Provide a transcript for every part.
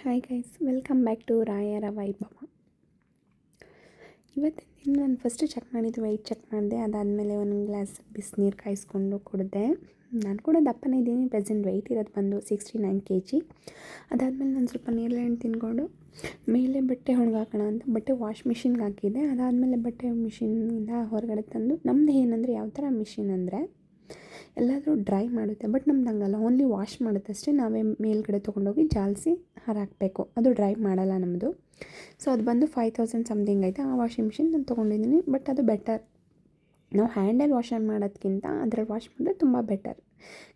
Hi guys, welcome back to ರಾಯರ ವೈಭವ. ಇವತ್ತಿನ ದಿನ ನಾನು ಫಸ್ಟು ಚೆಕ್ ಮಾಡಿದ್ದು ವೆಯ್ಟ್ ಚೆಕ್ ಮಾಡಿದೆ. ಅದಾದಮೇಲೆ ಒಂದು ಗ್ಲಾಸ್ ಬಿಸಿನೀರು ಕಾಯಿಸ್ಕೊಂಡು ಕುಡಿದೆ. ನಾನು ಕೂಡ ದಪ್ಪನೇ ಇದ್ದೀನಿ. ಪ್ರೆಸೆಂಟ್ ವೆಯ್ಟ್ ಇರೋದು ಬಂದು 69 kg. ಅದಾದಮೇಲೆ ನಾನು ಸ್ವಲ್ಪ ನೀರುಳ್ಳಿ ತಿಂದ್ಕೊಂಡು ಮೇಲೆ ಬಟ್ಟೆ ಒಣಗಾಕೋಣ ಅಂತ ಬಟ್ಟೆ ವಾಶ್ ಮಿಷಿನ್ಗೆ ಹಾಕಿದ್ದೆ. ಅದಾದಮೇಲೆ ಬಟ್ಟೆ ಮಿಷಿನಿಂದ ಹೊರಗಡೆ ತಂದು, ನಮ್ಮದು ಏನಂದರೆ ಯಾವ ಥರ ಮಿಷಿನ್ ಅಂದರೆ ಎಲ್ಲಾದರೂ ಡ್ರೈ ಮಾಡುತ್ತೆ, ಬಟ್ ನಮ್ದು ಹಂಗಲ್ಲ, ಓನ್ಲಿ ವಾಶ್ ಮಾಡುತ್ತಷ್ಟೇ. ನಾವೇ ಮೇಲ್ಗಡೆ ತೊಗೊಂಡೋಗಿ ಜಾಲಿಸಿ ಹಾರಾಕಬೇಕು, ಅದು ಡ್ರೈ ಮಾಡಲ್ಲ ನಮ್ಮದು. ಸೊ ಅದು ಬಂದು 5000 ಸಮಥಿಂಗ್ ಐತೆ. ಆ ವಾಷಿಂಗ್ ಮಿಷಿನ್ ನಾನು ತೊಗೊಂಡಿದ್ದೀನಿ. ಬಟ್ ಅದು ಬೆಟರ್. ನಾವು ಹ್ಯಾಂಡಲ್ಲಿ ವಾಶ್ ಮಾಡೋದಕ್ಕಿಂತ ಅದ್ರಲ್ಲಿ ವಾಶ್ ಮಾಡಿದ್ರೆ ತುಂಬ ಬೆಟರ್.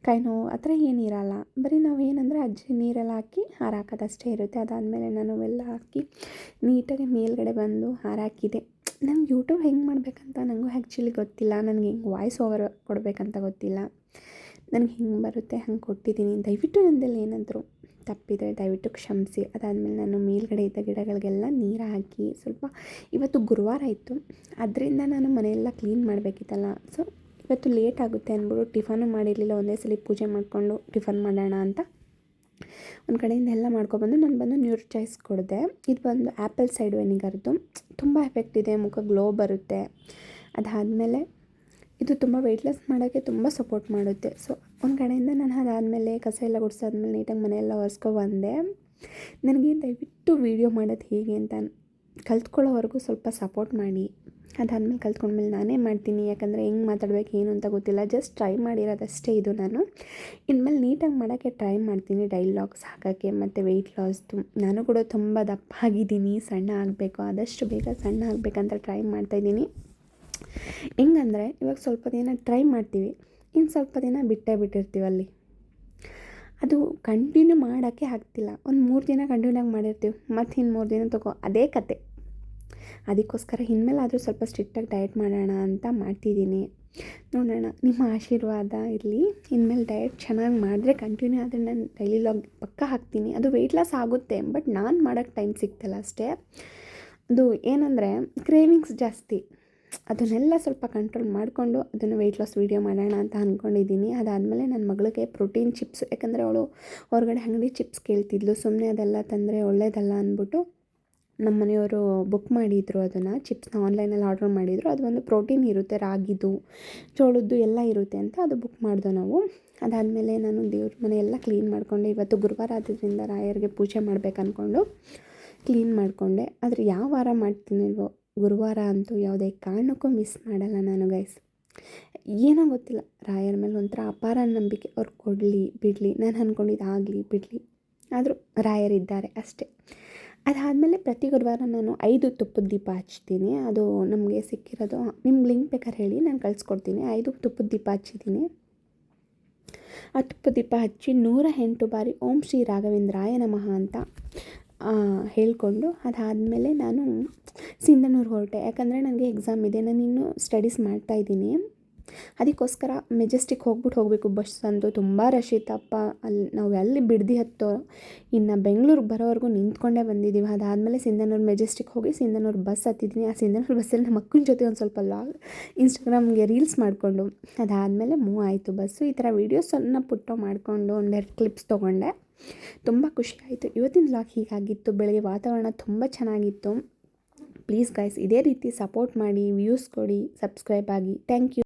ಕೈ ನೋವು ಆ ಥರ ಏನಿರಲ್ಲ. ಬರೀ ನಾವು ಏನಂದರೆ ಅಜ್ಜಿ ನೀರೆಲ್ಲ ಹಾಕಿ ಹಾರಾಕೋದಷ್ಟೇ ಇರುತ್ತೆ. ಅದಾದಮೇಲೆ ನಾನು ಎಲ್ಲ ಹಾಕಿ ನೀಟಾಗಿ ಮೇಲ್ಗಡೆ ಬಂದು ಹಾರಾಕಿದೆ. ನಂಗೆ ಯೂಟ್ಯೂಬ್ ಹೆಂಗೆ ಮಾಡಬೇಕಂತ ನನಗೂ ಆ್ಯಕ್ಚುಲಿ ಗೊತ್ತಿಲ್ಲ. ನನಗೆ ಹೆಂಗೆ ವಾಯ್ಸ್ ಓವರ್ ಕೊಡಬೇಕಂತ ಗೊತ್ತಿಲ್ಲ. ನನಗೆ ಹೆಂಗೆ ಬರುತ್ತೆ ಹಂಗೆ ಕೊಟ್ಟಿದ್ದೀನಿ. ದಯವಿಟ್ಟು ನನ್ನದಲ್ಲಿ ಏನಾದರೂ ತಪ್ಪಿದರೆ ದಯವಿಟ್ಟು ಕ್ಷಮಿಸಿ. ಅದಾದಮೇಲೆ ನಾನು ಮೇಲ್ಗಡೆ ಇದ್ದ ಗಿಡಗಳಿಗೆಲ್ಲ ನೀರು ಹಾಕಿ ಸ್ವಲ್ಪ, ಇವತ್ತು ಗುರುವಾರ ಇತ್ತು, ಅದರಿಂದ ನಾನು ಮನೆಯೆಲ್ಲ ಕ್ಲೀನ್ ಮಾಡಬೇಕಿತ್ತಲ್ಲ. ಸೊ ಇವತ್ತು ಲೇಟ್ ಆಗುತ್ತೆ ಅಂದ್ಬಿಟ್ಟು ಟಿಫನು ಮಾಡಿರಲಿಲ್ಲ. ಒಂದೇ ಸಲ ಪೂಜೆ ಮಾಡಿಕೊಂಡು ಟಿಫನ್ ಮಾಡೋಣ ಅಂತ ಒಂದು ಕಡೆಯಿಂದ ಎಲ್ಲ ಮಾಡ್ಕೊಬಂದು ನಾನು ಬಂದು ನ್ಯೂಟ್ರಿ ಚಾಯ್ಸ್ ಕೊಡಿದೆ. ಇದು ಬಂದು ಆ್ಯಪಲ್ ಸೈಡ್ ವೆನಿಗರ್ದು. ತುಂಬ ಎಫೆಕ್ಟ್ ಇದೆ, ಮುಖ ಗ್ಲೋ ಬರುತ್ತೆ. ಅದಾದಮೇಲೆ ಇದು ತುಂಬ ವೆಯ್ಟ್ಲೆಸ್ ಮಾಡೋಕ್ಕೆ ತುಂಬ ಸಪೋರ್ಟ್ ಮಾಡುತ್ತೆ. ಸೊ ಒಂದು ಕಡೆಯಿಂದ ನಾನು ಅದಾದಮೇಲೆ ಕಸ ಎಲ್ಲ ಗುಡಿಸಾದ್ಮೇಲೆ ನೀಟಾಗಿ ಮನೆಯೆಲ್ಲ ಒರೆಸ್ಕೊಬಂದೆ. ನನಗೆ ದಯವಿಟ್ಟು ವೀಡಿಯೋ ಮಾಡೋದು ಹೇಗೆ ಅಂತ ಕಲ್ತ್ಕೊಳ್ಳೋವರೆಗೂ ಸ್ವಲ್ಪ ಸಪೋರ್ಟ್ ಮಾಡಿ. ಅದಾದಮೇಲೆ ಕಲ್ತ್ಕೊಂಡ್ಮೇಲೆ ನಾನೇ ಮಾಡ್ತೀನಿ, ಯಾಕಂದರೆ ಹೆಂಗೆ ಮಾತಾಡಬೇಕು ಏನು ಅಂತ ಗೊತ್ತಿಲ್ಲ. ಜಸ್ಟ್ ಟ್ರೈ ಮಾಡಿರೋದಷ್ಟೇ ಇದು. ನಾನು ಇನ್ಮೇಲೆ ನೀಟಾಗಿ ಮಾಡೋಕ್ಕೆ ಟ್ರೈ ಮಾಡ್ತೀನಿ, ಡೈಲಾಗ್ಸ್ ಹಾಕೋಕ್ಕೆ ಮತ್ತು ವೆಯ್ಟ್ ಲಾಸ್ದು. ನಾನು ಕೂಡ ತುಂಬ ದಪ್ಪ ಆಗಿದ್ದೀನಿ, ಸಣ್ಣ ಆಗಬೇಕು, ಆದಷ್ಟು ಬೇಗ ಸಣ್ಣ ಆಗಬೇಕಂತ ಟ್ರೈ ಮಾಡ್ತಾಯಿದ್ದೀನಿ. ಹೆಂಗಂದರೆ ಇವಾಗ ಸ್ವಲ್ಪ ದಿನ ಟ್ರೈ ಮಾಡ್ತೀವಿ, ಇನ್ನು ಸ್ವಲ್ಪ ದಿನ ಬಿಟ್ಟಿರ್ತೀವಿ ಅಲ್ಲಿ. ಅದು ಕಂಟಿನ್ಯೂ ಮಾಡೋಕ್ಕೆ ಆಗ್ತಿಲ್ಲ. ಒಂದು 3 ದಿನ ಕಂಟಿನ್ಯೂ ಮಾಡಿರ್ತೀವಿ, ಮತ್ತು ಇನ್ನು 3 ದಿನ ಅದೇ ಕತೆ. ಅದಕ್ಕೋಸ್ಕರ ಇನ್ಮೇಲಾದರೂ ಸ್ವಲ್ಪ ಸ್ಟ್ರಿಕ್ಟಾಗಿ ಡಯಟ್ ಮಾಡೋಣ ಅಂತ ಮಾಡ್ತಿದ್ದೀನಿ. ನೋಡೋಣ, ನಿಮ್ಮ ಆಶೀರ್ವಾದ ಇರಲಿ. ಇನ್ಮೇಲೆ ಡಯಟ್ ಚೆನ್ನಾಗಿ ಮಾಡಿದ್ರೆ ಕಂಟಿನ್ಯೂ ಆದರೆ ನಾನು ಡೈಲಿ ಲಾಗ್ ಪಕ್ಕ ಹಾಕ್ತೀನಿ. ಅದು ವೆಯ್ಟ್ ಲಾಸ್ ಆಗುತ್ತೆ, ಬಟ್ ನಾನು ಮಾಡೋಕ್ಕೆ ಟೈಮ್ ಸಿಗ್ತಲ್ಲ ಅಷ್ಟೇ. ಅದು ಏನಂದರೆ ಕ್ರೇವಿಂಗ್ಸ್ ಜಾಸ್ತಿ. ಅದನ್ನೆಲ್ಲ ಸ್ವಲ್ಪ ಕಂಟ್ರೋಲ್ ಮಾಡಿಕೊಂಡು ಅದನ್ನು ವೆಯ್ಟ್ ಲಾಸ್ ವೀಡಿಯೋ ಮಾಡೋಣ ಅಂತ ಅಂದ್ಕೊಂಡಿದ್ದೀನಿ. ಅದಾದಮೇಲೆ ನನ್ನ ಮಗಳಿಗೆ ಪ್ರೋಟೀನ್ ಚಿಪ್ಸ್, ಯಾಕಂದರೆ ಅವಳು ಹೊರಗಡೆ ಅಂಗಡಿ ಚಿಪ್ಸ್ ಕೇಳ್ತಿದ್ಲು. ಸುಮ್ಮನೆ ಅದೆಲ್ಲ ತಂದರೆ ಒಳ್ಳೇದಲ್ಲ ಅಂದ್ಬಿಟ್ಟು ನಮ್ಮ ಮನೆಯವರು ಬುಕ್ ಮಾಡಿದರು. ಅದನ್ನು ಚಿಪ್ಸ್ನ ಆನ್ಲೈನಲ್ಲಿ ಆರ್ಡ್ರ್ ಮಾಡಿದರು. ಅದು ಒಂದು ಪ್ರೋಟೀನ್ ಇರುತ್ತೆ, ರಾಗಿದು ಜೋಳದ್ದು ಎಲ್ಲ ಇರುತ್ತೆ ಅಂತ ಅದು ಬುಕ್ ಮಾಡಿದೋ ನಾವು. ಅದಾದಮೇಲೆ ನಾನು ದೇವ್ರ ಮನೆಯೆಲ್ಲ ಕ್ಲೀನ್ ಮಾಡಿಕೊಂಡೆ. ಇವತ್ತು ಗುರುವಾರ ಆದ್ದರಿಂದ ರಾಯರಿಗೆ ಪೂಜೆ ಮಾಡಬೇಕು ಅಂದ್ಕೊಂಡು ಕ್ಲೀನ್ ಮಾಡಿಕೊಂಡೆ. ಆದರೆ ಯಾವ ವಾರ ಮಾಡ್ತೀನಿಲ್ವೋ, ಗುರುವಾರ ಅಂತೂ ಯಾವುದೇ ಕಾರಣಕ್ಕೂ ಮಿಸ್ ಮಾಡಲ್ಲ ನಾನು ಗೈಸ್. ಏನೋ ಗೊತ್ತಿಲ್ಲ, ರಾಯರ ಮೇಲೆ ಒಂಥರ ಅಪಾರ ನಂಬಿಕೆ. ಅವ್ರು ಕೊಡಲಿ ಬಿಡಲಿ, ನಾನು ಅಂದ್ಕೊಂಡಿದ್ದು ಆಗಲಿ ಬಿಡಲಿ, ಆದರೂ ರಾಯರಿದ್ದಾರೆ ಅಷ್ಟೇ. ಅದಾದಮೇಲೆ ಪ್ರತಿ ಗುರುವಾರ ನಾನು 5 ತುಪ್ಪದ ದೀಪ ಹಚ್ತೀನಿ. ಅದು ನಮಗೆ ಸಿಕ್ಕಿರೋದು. ನಿಮ್ಗೆ ಲಿಂಕ್ ಬೇಕಾದ್ರೆ ಹೇಳಿ, ನಾನು ಕಳಿಸ್ಕೊಡ್ತೀನಿ. 5 ತುಪ್ಪದ ದೀಪ ಹಚ್ಚಿದ್ದೀನಿ. ಆ ತುಪ್ಪದ ದೀಪ ಹಚ್ಚಿ 108 ಬಾರಿ ಓಂ ಶ್ರೀ ರಾಘವೇಂದ್ರಾಯ ನಮಃ ಅಂತ ಹೇಳಿಕೊಂಡು ಅದಾದಮೇಲೆ ನಾನು ಸಿಂಧನೂರು ಹೊರಟೆ. ಯಾಕಂದರೆ ನನಗೆ ಎಕ್ಸಾಮ್ ಇದೆ, ನಾನು ಇನ್ನೂ ಸ್ಟಡೀಸ್ ಮಾಡ್ತಾಯಿದ್ದೀನಿ. ಅದಕ್ಕೋಸ್ಕರ ಮೆಜೆಸ್ಟಿಕ್ ಹೋಗಬೇಕು. ಬಸ್ ಅಂತೂ ತುಂಬ ರಶ್ ಇತ್ತಪ್ಪ. ನಾವು ಎಲ್ಲಿ ಬಿಡ್ದು ಹತ್ತೋ, ಇನ್ನು ಬೆಂಗಳೂರಿಗೆ ಬರೋವರೆಗೂ ನಿಂತ್ಕೊಂಡೇ ಬಂದಿದ್ದೀವಿ. ಅದಾದಮೇಲೆ ಸಿಂಧನೂರು ಮೆಜೆಸ್ಟಿಕ್ ಹೋಗಿ ಸಿಂಧನೂರು ಬಸ್ ಹತ್ತಿದ್ದೀನಿ. ಆ ಸಿಂಧನೂರು ಬಸ್ಸಲ್ಲಿ ನಮ್ಮ ಅಕ್ಕನ ಜೊತೆ ಒಂದು ಸ್ವಲ್ಪ ಇನ್ಸ್ಟಾಗ್ರಾಮ್ಗೆ ರೀಲ್ಸ್ ಮಾಡಿಕೊಂಡು ಅದಾದಮೇಲೆ ಮೂವ್ ಆಯಿತು ಬಸ್ಸು. ಈ ಥರ ವೀಡಿಯೋಸ್ ಸಣ್ಣ ಪುಟ್ಟ ಮಾಡಿಕೊಂಡು ಒಂದೆರಡು ಕ್ಲಿಪ್ಸ್ ತೊಗೊಂಡೆ. ತುಂಬ ಖುಷಿ ಆಯಿತು. ಇವತ್ತಿನ ವ್ಲಾಗ್ ಹೀಗಾಗಿತ್ತು. ಬೆಳಗ್ಗೆ ವಾತಾವರಣ ತುಂಬ ಚೆನ್ನಾಗಿತ್ತು. ಪ್ಲೀಸ್ ಗೈಸ್, ಇದೇ ರೀತಿ ಸಪೋರ್ಟ್ ಮಾಡಿ, ವ್ಯೂಸ್ ಕೊಡಿ, ಸಬ್ಸ್ಕ್ರೈಬ್ ಆಗಿ. Thank you.